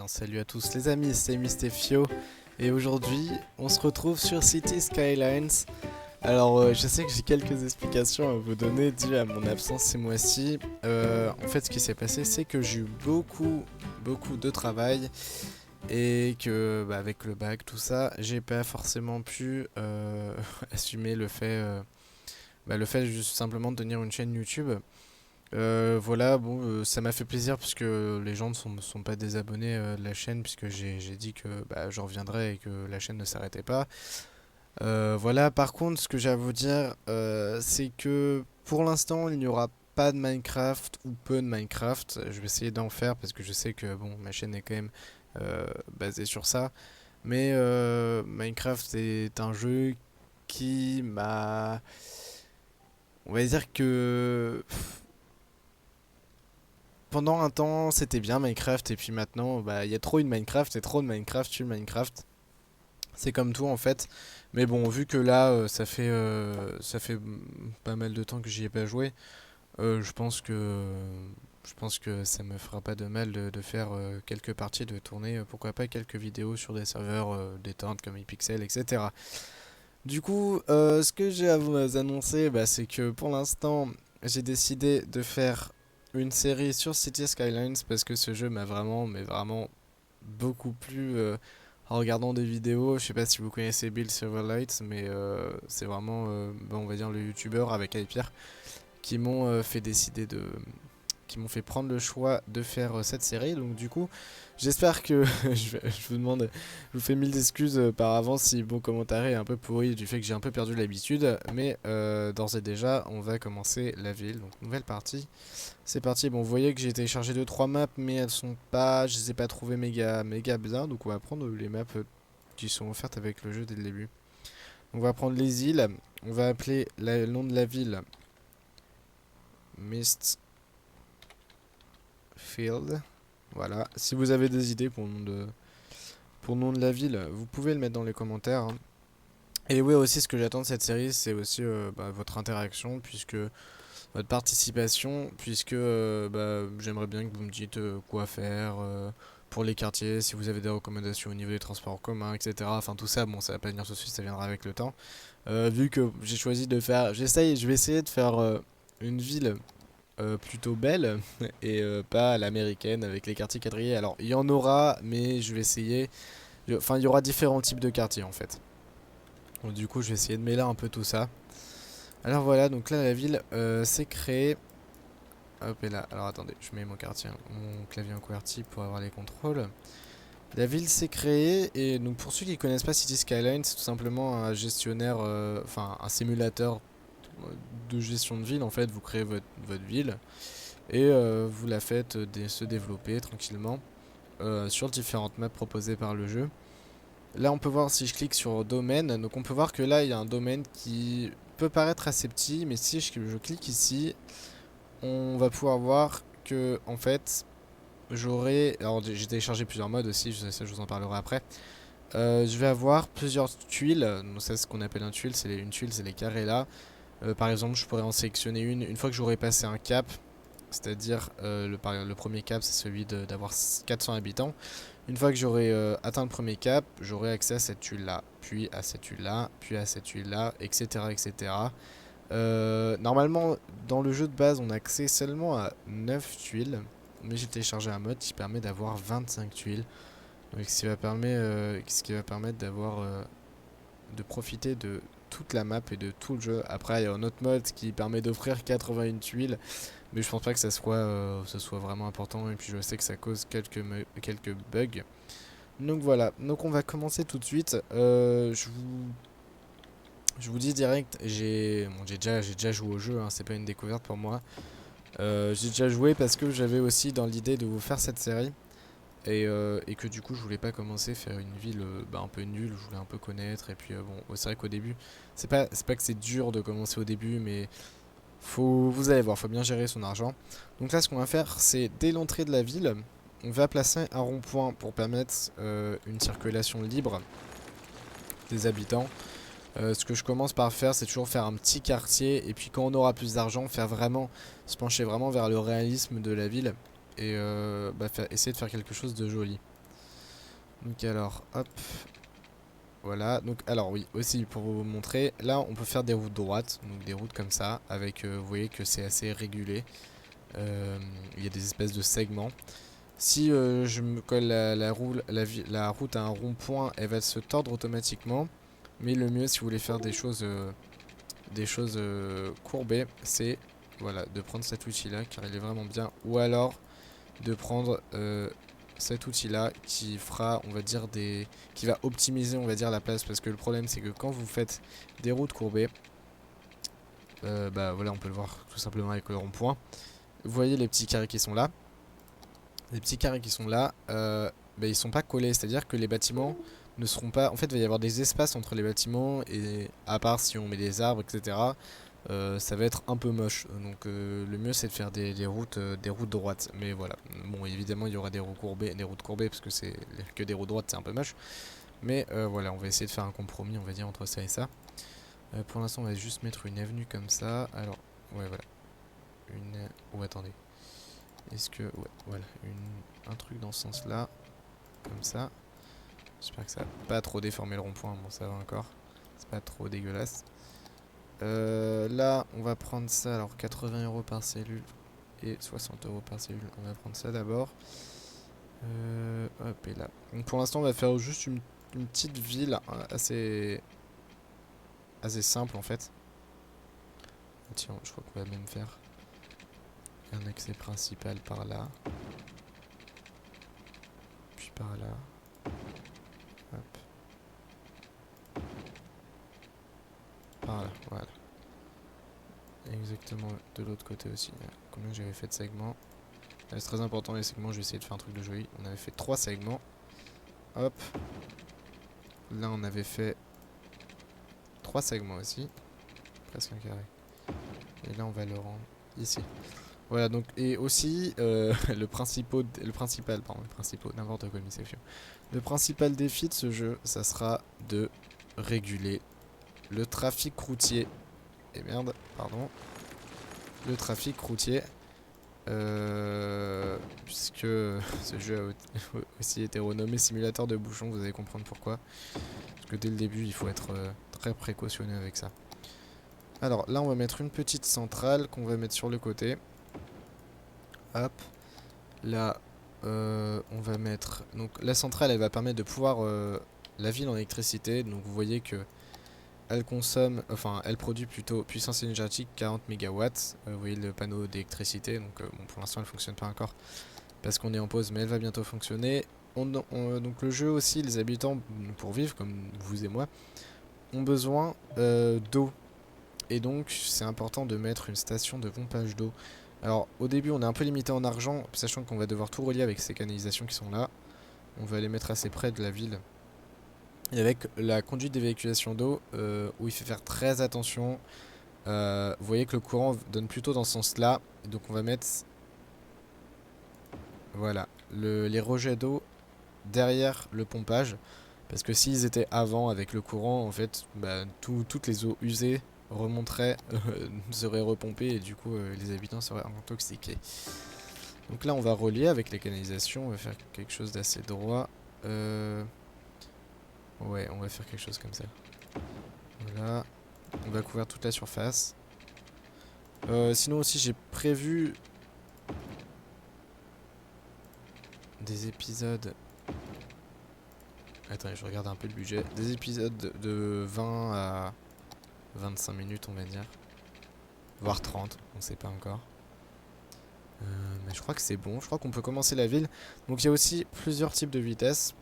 bien salut à tous les amis, c'est Mystefio et aujourd'hui on se retrouve sur City Skylines. Alors je sais que j'ai quelques explications à vous donner dues à mon absence ces mois-ci. En fait ce qui s'est passé c'est que j'ai eu beaucoup de travail et que avec le bac tout ça j'ai pas forcément pu assumer le fait juste simplement de tenir une chaîne YouTube. Voilà, bon, ça m'a fait plaisir puisque les gens ne sont pas désabonnés de la chaîne puisque j'ai dit que je reviendrai et que la chaîne ne s'arrêtait pas. Voilà, par contre, ce que j'ai à vous dire, c'est que pour l'instant, il n'y aura pas de Minecraft ou peu de Minecraft. Je vais essayer d'en faire parce que je sais que bon, ma chaîne est quand même basée sur ça. Mais Minecraft est un jeu qui m'a... On va dire que pendant un temps, c'était bien Minecraft, et puis maintenant, il y a trop de Minecraft, et trop de Minecraft tue Minecraft. C'est comme tout en fait. Mais bon, vu que là, ça fait pas mal de temps que j'y ai pas joué, je pense que ça me fera pas de mal de faire quelques parties, de tourner, pourquoi pas quelques vidéos sur des serveurs détente comme iPixel, etc. Du coup, ce que j'ai à vous annoncer, c'est que pour l'instant, j'ai décidé de faire une série sur City Skylines parce que ce jeu m'a vraiment, mais vraiment beaucoup plu en regardant des vidéos. Je sais pas si vous connaissez Bill Silverlight, mais c'est vraiment, on va dire, le youtubeur avec Hypierre qui m'ont fait décider de, qui m'ont fait prendre le choix de faire cette série. Donc du coup, j'espère que je vous demande, je vous fais mille excuses par avance si mon commentaire est un peu pourri du fait que j'ai un peu perdu l'habitude. Mais d'ores et déjà, on va commencer la ville. Donc nouvelle partie. C'est parti. Bon, vous voyez que j'ai téléchargé 2-3 maps, mais elles sont pas, je les ai pas trouvées méga bien. Donc on va prendre les maps qui sont offertes avec le jeu dès le début. On va prendre les îles. On va appeler le nom de la ville Mist Field. Voilà. Si vous avez des idées pour le nom de la ville, vous pouvez le mettre dans les commentaires, hein. Et oui, aussi, ce que j'attends de cette série, c'est aussi votre interaction, puisque votre participation, puisque j'aimerais bien que vous me dites quoi faire pour les quartiers, si vous avez des recommandations au niveau des transports en commun, etc. Enfin, tout ça, bon, ça va pas venir tout de suite, ça viendra avec le temps. Vu que j'ai choisi de faire, je vais essayer de faire une ville plutôt belle et pas à l'américaine avec les quartiers quadrillés. Alors il y en aura, mais je vais essayer. Enfin, il y aura différents types de quartiers en fait. Donc, du coup, je vais essayer de mêler un peu tout ça. Alors voilà, donc là la ville s'est créée. Hop et là. Alors attendez, je mets mon clavier en QWERTY pour avoir les contrôles. La ville s'est créée et donc pour ceux qui connaissent pas City Skyline, c'est tout simplement un gestionnaire, enfin un simulateur de gestion de ville. En fait, vous créez votre ville et vous la faites se développer tranquillement sur différentes maps proposées par le jeu. Là on peut voir si je clique sur domaine, donc on peut voir que là il y a un domaine qui peut paraître assez petit, mais si je clique ici, on va pouvoir voir que en fait j'aurai, alors j'ai téléchargé plusieurs modes aussi, ça je vous en parlerai après. Je vais avoir plusieurs tuiles, donc c'est ce qu'on appelle une tuile c'est les carrés là. Par exemple je pourrais en sélectionner une fois que j'aurai passé un cap. C'est-à-dire le premier cap c'est celui d'avoir 400 habitants. Une fois que j'aurai atteint le premier cap, j'aurai accès à cette tuile là, puis à cette tuile là, puis à cette tuile là, etc. etc. Normalement dans le jeu de base on a accès seulement à 9 tuiles. Mais j'ai téléchargé un mode qui permet d'avoir 25 tuiles. Donc ce qui va permettre d'avoir de profiter de toute la map et de tout le jeu. Après il y a un autre mode qui permet d'offrir 81 tuiles. Mais je pense pas que ça soit vraiment important. Et puis je sais que ça cause quelques bugs. Donc voilà. Donc on va commencer tout de suite. Je vous dis direct. J'ai déjà joué au jeu. Hein, c'est pas une découverte pour moi. J'ai déjà joué parce que j'avais aussi dans l'idée de vous faire cette série. Et que du coup je voulais pas commencer à faire une ville un peu nulle. Je voulais un peu connaître. Et puis bon, c'est vrai qu'au début, c'est pas que c'est dur de commencer au début, mais vous allez voir, faut bien gérer son argent. Donc là, ce qu'on va faire, c'est dès l'entrée de la ville, on va placer un rond-point pour permettre une circulation libre des habitants. Ce que je commence par faire, c'est toujours faire un petit quartier, et puis quand on aura plus d'argent, se pencher vraiment vers le réalisme de la ville, et essayer de faire quelque chose de joli. Donc alors, hop, voilà. Donc alors oui, aussi pour vous montrer, là on peut faire des routes droites, donc des routes comme ça, avec, vous voyez que c'est assez régulé. Il y a des espèces de segments. Si je me colle la route à un rond-point, elle va se tordre automatiquement. Mais le mieux, si vous voulez faire des choses courbées, c'est voilà, de prendre cet outil-là, car il est vraiment bien. Ou alors de prendre cet outil-là qui fera, on va dire, qui va optimiser, on va dire, la place. Parce que le problème, c'est que quand vous faites des routes courbées, bah voilà, on peut le voir tout simplement avec le rond-point. Vous voyez les petits carrés qui sont là. Les petits carrés qui sont là, bah, ils sont pas collés, c'est-à-dire que les bâtiments ne seront pas... En fait, il va y avoir des espaces entre les bâtiments, et à part si on met des arbres, etc., ça va être un peu moche. Donc le mieux, c'est de faire des routes droites. Mais voilà, bon, évidemment, il y aura des routes courbées, parce que c'est que des routes droites, c'est un peu moche. Mais voilà, on va essayer de faire un compromis, on va dire, entre ça et ça. Pour l'instant, on va juste mettre une avenue comme ça. Alors, ouais, voilà. Une... Oh, attendez. Est-ce que... Ouais, voilà. Un truc dans ce sens-là. Comme ça. J'espère que ça va pas trop déformer le rond-point. Bon, ça va encore. C'est pas trop dégueulasse. Là, on va prendre ça. Alors, 80 € par cellule et 60 € par cellule. On va prendre ça d'abord. Hop, et là. Donc, pour l'instant, on va faire juste une petite ville assez simple, en fait. Tiens, je crois qu'on va même faire un accès principal par là. Puis par là. Hop. Par là, voilà. Exactement de l'autre côté aussi. Combien j'avais fait de segments? C'est très important les segments, je vais essayer de faire un truc de joli. On avait fait 3 segments. Hop. Là on avait fait 3 segments aussi. Presque un carré. Et là on va le rendre ici. Voilà, donc, et aussi le principal, n'importe quoi, Misefio. Le principal défi de ce jeu, ça sera de réguler le trafic routier. Et merde, pardon. Le trafic routier. Puisque ce jeu a aussi été renommé simulateur de bouchons, vous allez comprendre pourquoi. Parce que dès le début, il faut être très précautionneux avec ça. Alors là, on va mettre une petite centrale qu'on va mettre sur le côté. Hop. Là, on va mettre... Donc la centrale, elle va permettre de pouvoir la ville en électricité. Donc vous voyez que elle consomme, enfin elle produit plutôt puissance énergétique 40 MW. Vous voyez le panneau d'électricité. Donc bon, pour l'instant, elle fonctionne pas encore parce qu'on est en pause, mais elle va bientôt fonctionner. Donc le jeu aussi, les habitants, pour vivre comme vous et moi, ont besoin d'eau. Et donc c'est important de mettre une station de pompage d'eau. Alors au début on est un peu limité en argent, sachant qu'on va devoir tout relier avec ces canalisations qui sont là. On va les mettre assez près de la ville. Et avec la conduite d'évacuation d'eau, où il faut faire très attention. Vous voyez que le courant donne plutôt dans ce sens là. Donc on va mettre, voilà, les rejets d'eau derrière le pompage. Parce que s'ils étaient avant avec le courant, en fait, bah, toutes les eaux usées remonteraient, seraient repompées, et du coup les habitants seraient intoxiqués. Donc là on va relier avec les canalisations, on va faire quelque chose d'assez droit. Ouais, on va faire quelque chose comme ça. Voilà, on va couvrir toute la surface. Sinon aussi j'ai prévu des épisodes... Attendez, je regarde un peu le budget. Des épisodes de 20 à 25 minutes, on va dire. Voire 30, on sait pas encore. Mais je crois que c'est bon, je crois qu'on peut commencer la ville. Donc il y a aussi plusieurs types de vitesses.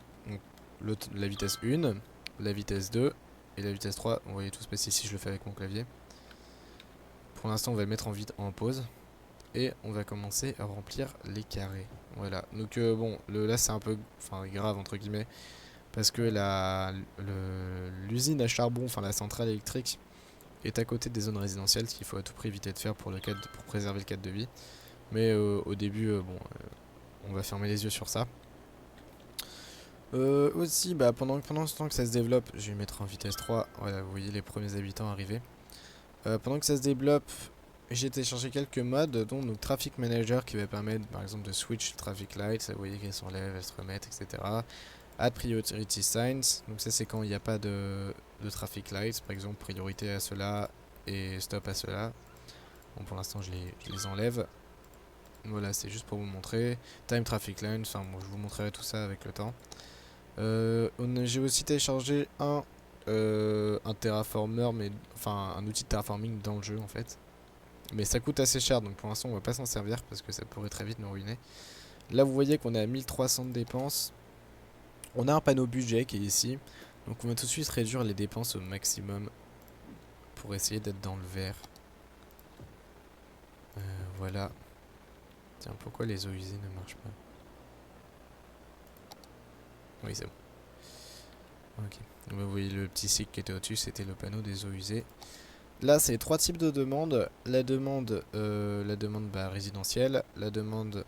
Donc, la vitesse 1, la vitesse 2 et la vitesse 3. Vous voyez tout se passe ici, je le fais avec mon clavier. Pour l'instant on va le mettre en pause. Et on va commencer à remplir les carrés. Voilà, donc bon, là c'est un peu grave entre guillemets. Parce que l'usine à charbon, enfin la centrale électrique, est à côté des zones résidentielles, ce qu'il faut à tout prix éviter de faire pour préserver le cadre de vie. Mais au début, bon, on va fermer les yeux sur ça. Aussi, bah, pendant ce temps que ça se développe, je vais mettre en vitesse 3. Voilà, vous voyez les premiers habitants arriver. Pendant que ça se développe, j'ai téléchargé quelques mods, dont donc Traffic Manager qui va permettre par exemple de switch Traffic Lights. Vous voyez qu'elles s'enlèvent, elles se remettent, etc. Add priority signs, donc ça c'est quand il n'y a pas de traffic lights, par exemple priorité à cela et stop à cela. Bon pour l'instant je les enlève. Voilà, c'est juste pour vous montrer. Time traffic line, enfin bon, je vous montrerai tout ça avec le temps. J'ai aussi téléchargé un terraformer, mais enfin un outil de terraforming dans le jeu en fait. Mais ça coûte assez cher, donc pour l'instant on va pas s'en servir parce que ça pourrait très vite nous ruiner. Là vous voyez qu'on est à 1300 de dépenses. On a un panneau budget qui est ici. Donc on va tout de suite réduire les dépenses au maximum pour essayer d'être dans le vert. Voilà. Tiens, pourquoi les eaux usées ne marchent pas? Oui, c'est bon. Ok. Donc vous voyez le petit cycle qui était au-dessus, c'était le panneau des eaux usées. Là, c'est trois types de demandes. La demande résidentielle, la demande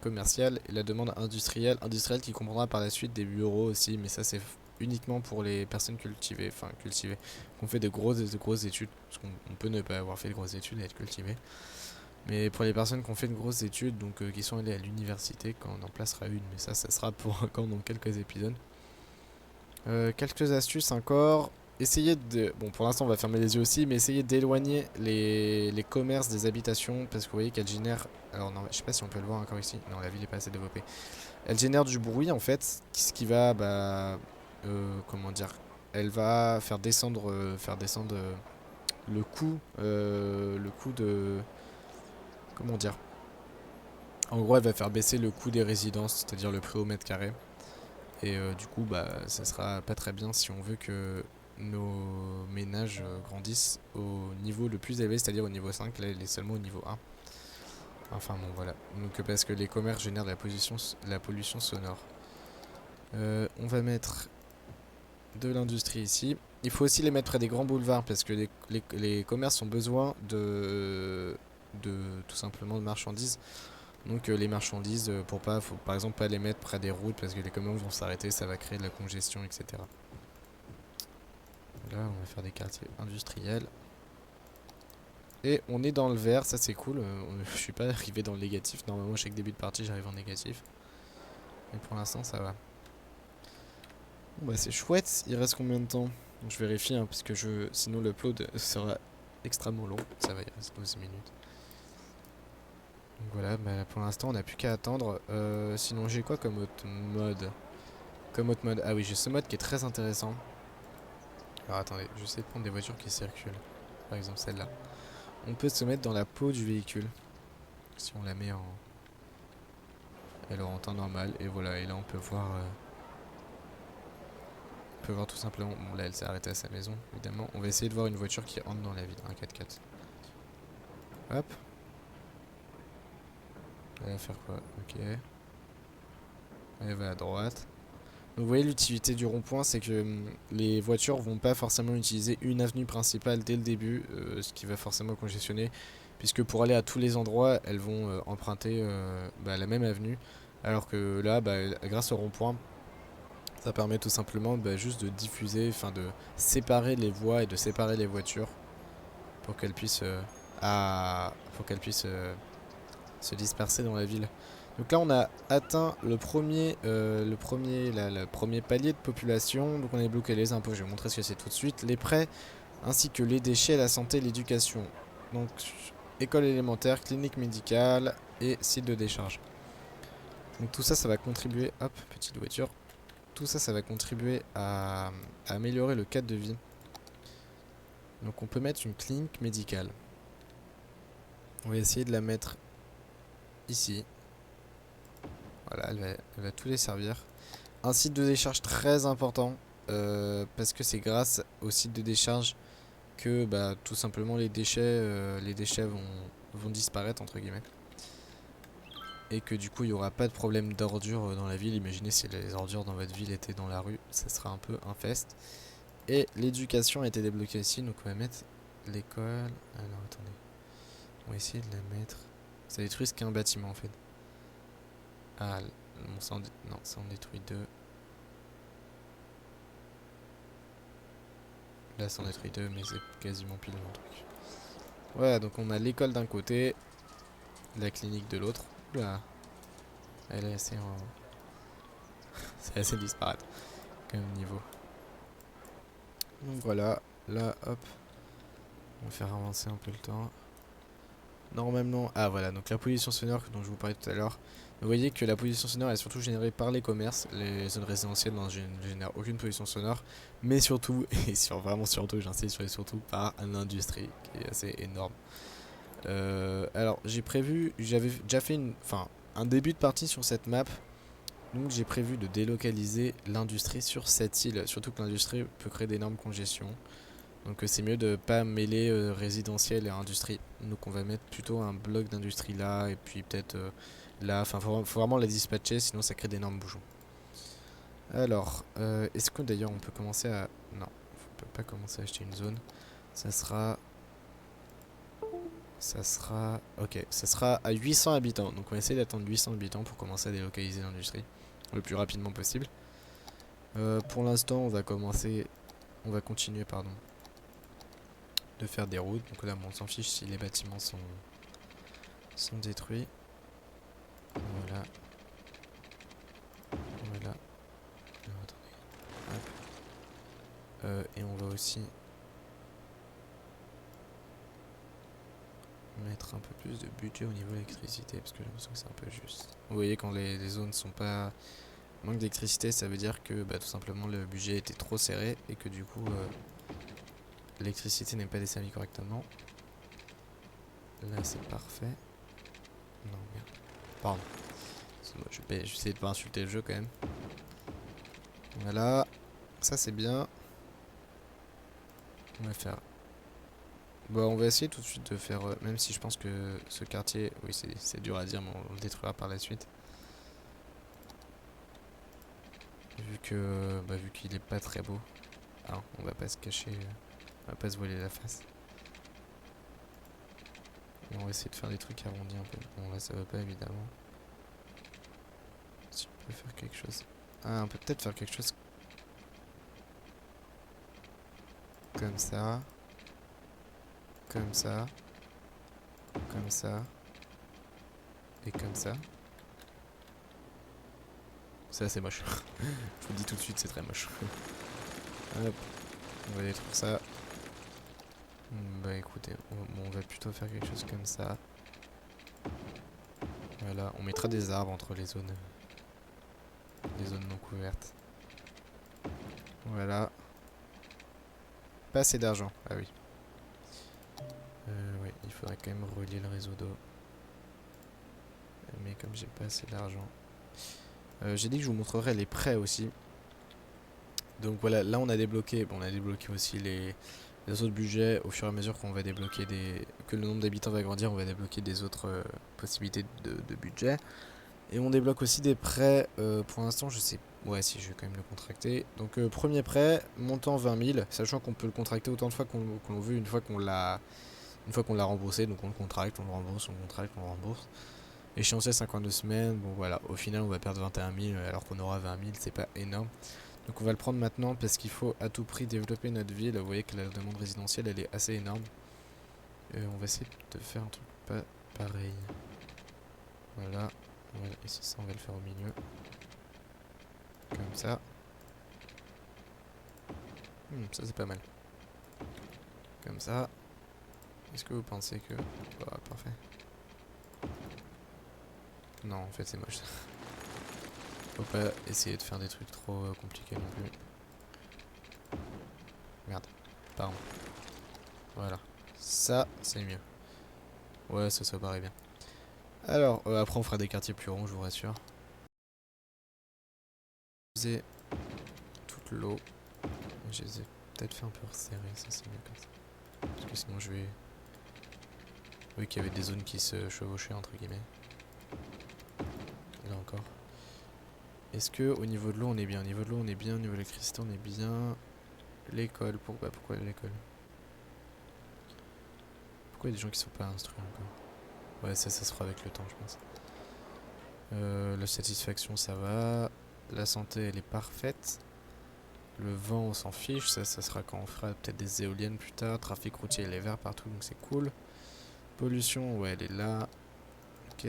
commerciale et la demande industrielle. Industrielle qui comprendra par la suite des bureaux aussi, mais ça c'est uniquement pour les personnes cultivées, qu'on fait de grosses études, parce qu'on peut ne pas avoir fait de grosses études et être cultivé. Mais pour les personnes qui ont fait de grosses études, donc qui sont allées à l'université, quand on en placera une, mais ça sera pour encore dans quelques épisodes. Quelques astuces encore. Essayez de... Bon, pour l'instant, on va fermer les yeux aussi, mais essayez d'éloigner les commerces des habitations, parce que vous voyez qu'elles génèrent... Alors, non, je sais pas si on peut le voir encore ici. Non, la ville n'est pas assez développée. Elle génère du bruit, en fait, ce qui va, comment dire... Elle va faire descendre le coût de... Comment dire? En gros, elle va faire baisser le coût des résidences, c'est-à-dire le prix au mètre carré. Et du coup, ça sera pas très bien si on veut que nos ménages grandissent au niveau le plus élevé, c'est-à-dire au niveau 5. Là, il est seulement au niveau 1. Enfin bon, voilà. Donc parce que les commerces génèrent de la pollution sonore. On va mettre de l'industrie ici. Il faut aussi les mettre près des grands boulevards parce que les commerces ont besoin de tout simplement de marchandises. Donc les marchandises, faut par exemple pas les mettre près des routes parce que les camions vont s'arrêter, ça va créer de la congestion, etc. Là, on va faire des quartiers industriels. Et on est dans le vert, ça c'est cool. Je suis pas arrivé dans le négatif. Normalement, chaque début de partie, j'arrive en négatif. Mais pour l'instant, ça va. Bon, bah c'est chouette. Il reste combien de temps? Donc, je vérifie, hein, parce que sinon l'upload sera extrêmement long. Ça va, il reste 12 minutes. Donc voilà, pour l'instant, on n'a plus qu'à attendre. Sinon, j'ai quoi comme autre mode? Ah oui, j'ai ce mode qui est très intéressant. Alors attendez, je vais essayer de prendre des voitures qui circulent. Par exemple celle-là. On peut se mettre dans la peau du véhicule. Si on la met en... Elle en temps normal. Et voilà, et là on peut voir... On peut voir tout simplement... Bon là elle s'est arrêtée à sa maison, évidemment. On va essayer de voir une voiture qui entre dans la ville. Un 4x4. Hop. Elle va faire quoi? Ok. Elle va à droite. Donc vous voyez l'utilité du rond-point, c'est que les voitures vont pas forcément utiliser une avenue principale dès le début, ce qui va forcément congestionner, puisque pour aller à tous les endroits, elles vont emprunter la même avenue, alors que là, grâce au rond-point, ça permet tout simplement juste de diffuser, enfin de séparer les voies et de séparer les voitures pour qu'elles puissent, se disperser dans la ville. Donc là on a atteint le premier palier de population. Donc on a bloqué les impôts, je vais vous montrer ce que c'est tout de suite. Les prêts, ainsi que les déchets, la santé, l'éducation. Donc école élémentaire, clinique médicale et site de décharge. Donc tout ça, ça va contribuer, hop, petite voiture. Tout ça, ça va contribuer à améliorer le cadre de vie. Donc on peut mettre une clinique médicale. On va essayer de la mettre ici. Voilà, elle va tous les servir. Un site de décharge très important, parce que c'est grâce au site de décharge que tout simplement les déchets vont disparaître entre guillemets. Et que du coup il n'y aura pas de problème d'ordures dans la ville. Imaginez si les ordures dans votre ville étaient dans la rue, ça sera un peu infeste. Et l'éducation a été débloquée ici, donc on va mettre l'école. Alors attendez, on va essayer de la mettre. Ça détruit ce qu'est un bâtiment en fait. Ah, bon, ça en détruit deux. Là, ça en détruit deux, mais c'est quasiment pile mon truc. Voilà, donc on a l'école d'un côté, la clinique de l'autre. Oula, elle est assez en... C'est assez disparate comme niveau. Donc voilà, là hop, on va faire avancer un peu le temps. Normalement, ah voilà, donc la pollution sonore dont je vous parlais tout à l'heure. Vous voyez que la pollution sonore est surtout générée par les commerces, les zones résidentielles ne génèrent aucune pollution sonore, mais surtout, et vraiment surtout, j'insiste sur les surtout, par l'industrie, qui est assez énorme. Alors j'avais déjà fait un début de partie sur cette map, donc j'ai prévu de délocaliser l'industrie sur cette île, surtout que l'industrie peut créer d'énormes congestions. Donc c'est mieux de pas mêler résidentiel et industrie. Donc on va mettre plutôt un bloc d'industrie là, et puis peut-être là, enfin faut vraiment la dispatcher, sinon ça crée d'énormes bouchons. Alors, est-ce que d'ailleurs on peut commencer à... Non, on peut pas commencer à acheter une zone. Ça sera... Ok, ça sera à 800 habitants. Donc on va essayer d'attendre 800 habitants pour commencer à délocaliser l'industrie le plus rapidement possible. Pour l'instant, on va continuer, pardon, de faire des routes. Donc là, bon, on s'en fiche si les bâtiments sont détruits. Voilà. Voilà. Alors, attendez. Hop. Et on va aussi mettre un peu plus de budget au niveau de l'électricité, parce que j'ai l'impression que c'est un peu juste. Vous voyez, quand les zones sont pas... Manque d'électricité, ça veut dire que tout simplement le budget était trop serré et que du coup l'électricité n'est pas desservie correctement. Là c'est parfait. Non merde. Pardon. Je vais essayer de pas insulter le jeu quand même. Voilà. Ça c'est bien. On va faire... Bon, on va essayer tout de suite de faire... même si je pense que ce quartier... Oui c'est dur à dire, mais on le détruira par la suite. Vu qu'il est pas très beau. Ah, on va pas se cacher... on va pas se voiler la face. Et on va essayer de faire des trucs arrondis un peu. Bon là ça va pas évidemment. Si on peut faire quelque chose... Ah, on peut peut-être faire quelque chose... Comme ça. Comme ça. Comme ça. Et comme ça. C'est assez moche. Je vous le dis tout de suite, c'est très moche. Hop. On va détruire ça. Bah écoutez, on va plutôt faire quelque chose comme ça. Voilà, on mettra des arbres entre les zones non couvertes. Voilà. Pas assez d'argent, ah oui. Oui, il faudrait quand même relier le réseau d'eau. Mais comme j'ai pas assez d'argent. J'ai dit que je vous montrerai les prêts aussi. Donc voilà, là on a débloqué, bon, on a débloqué aussi les autres budgets au fur et à mesure qu'on va débloquer que le nombre d'habitants va grandir, on va débloquer des autres possibilités de budget. Et on débloque aussi des prêts, pour l'instant je sais, ouais si je vais quand même le contracter. Donc premier prêt, montant 20 000, sachant qu'on peut le contracter autant de fois qu'on veut une fois qu'on l'a remboursé, donc on le contracte, on le rembourse, on le contracte, on le rembourse. Échéancier 52 semaines, bon voilà, au final on va perdre 21 000 alors qu'on aura 20 000, c'est pas énorme. Donc on va le prendre maintenant parce qu'il faut à tout prix développer notre ville. Vous voyez que la demande résidentielle elle est assez énorme. On va essayer de faire un truc pas pareil. Voilà. Et ça on va le faire au milieu. Comme ça. Ça c'est pas mal. Comme ça. Est-ce que vous pensez que... Bah parfait. Non en fait c'est moche. Faut pas essayer de faire des trucs trop compliqués non plus. Merde. Pardon. Voilà. Ça c'est mieux. Ouais ça paraît bien. Alors après on fera des quartiers plus ronds je vous rassure. J'ai toute l'eau. Je les ai peut-être fait un peu resserrer, ça c'est mieux comme ça. Parce que sinon je vais... Oui qu'il y avait des zones qui se chevauchaient entre guillemets. Là encore. Est-ce que au niveau de l'eau on est bien? Au niveau de l'eau on est bien, au niveau de l'électricité on est bien. L'école, pourquoi l'école? Pourquoi il y a des gens qui sont pas instruits encore? Ouais ça se fera avec le temps je pense. La satisfaction ça va. La santé elle est parfaite. Le vent on s'en fiche, ça sera quand on fera peut-être des éoliennes plus tard. Trafic routier il est vert partout donc c'est cool. Pollution ouais elle est là. Ok.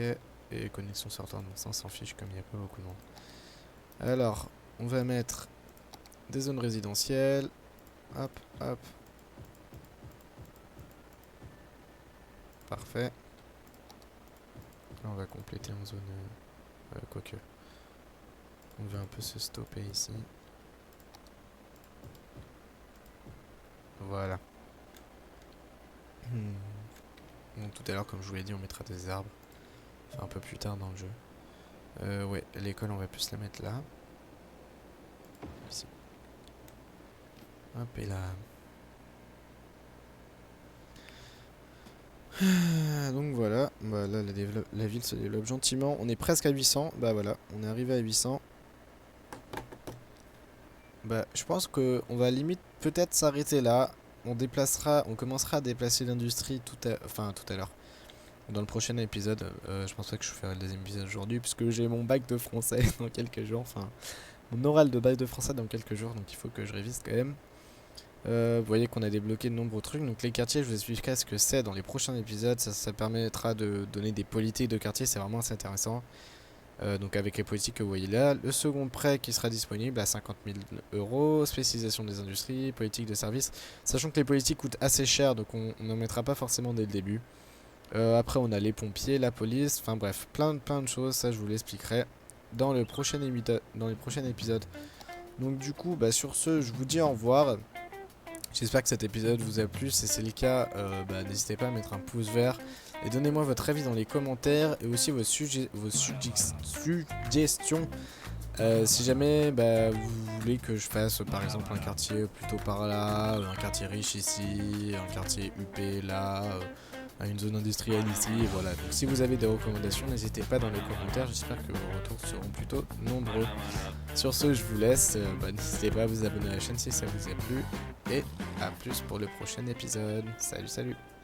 Et connexion sortante, bon ça on s'en fiche comme il n'y a pas beaucoup de monde. Alors, on va mettre des zones résidentielles. Hop, hop. Parfait. Là, on va compléter en zone... quoique. On va un peu se stopper ici. Voilà. Bon, tout à l'heure, comme je vous l'ai dit, on mettra des arbres. Enfin, un peu plus tard dans le jeu. Ouais, l'école, on va plus la mettre là. Ici. Hop, et là. Donc voilà, bah là la ville se développe gentiment. On est presque à 800, bah voilà, on est arrivé à 800. Bah je pense que on va limite peut-être s'arrêter là. On commencera à déplacer l'industrie tout à l'heure. Dans le prochain épisode, je pense pas que je ferai le deuxième épisode aujourd'hui puisque j'ai mon bac de français dans quelques jours, enfin mon oral de bac de français dans quelques jours, donc il faut que je révise quand même. Vous voyez qu'on a débloqué de nombreux trucs. Donc les quartiers, je vous expliquerai ce que c'est dans les prochains épisodes. Ça permettra de donner des politiques de quartier, c'est vraiment assez intéressant. Donc avec les politiques que vous voyez là. Le second prêt qui sera disponible à 50 000 euros. Spécialisation des industries, politique de service. Sachant que les politiques coûtent assez cher, donc on n'en mettra pas forcément dès le début. Après on a les pompiers, la police, enfin bref, plein de choses. Ça je vous l'expliquerai dans le prochain épisode. Donc du coup, bah, sur ce, je vous dis au revoir. J'espère que cet épisode vous a plu. Si c'est le cas, n'hésitez pas à mettre un pouce vert et donnez-moi votre avis dans les commentaires et aussi vos suggestions. Si jamais vous voulez que je fasse par exemple un quartier plutôt par là, un quartier riche ici, un quartier UP là, une zone industrielle ici, et voilà. Donc si vous avez des recommandations, n'hésitez pas dans les commentaires. J'espère que vos retours seront plutôt nombreux. Sur ce, je vous laisse. N'hésitez pas à vous abonner à la chaîne si ça vous a plu. Et à plus pour le prochain épisode. Salut, salut!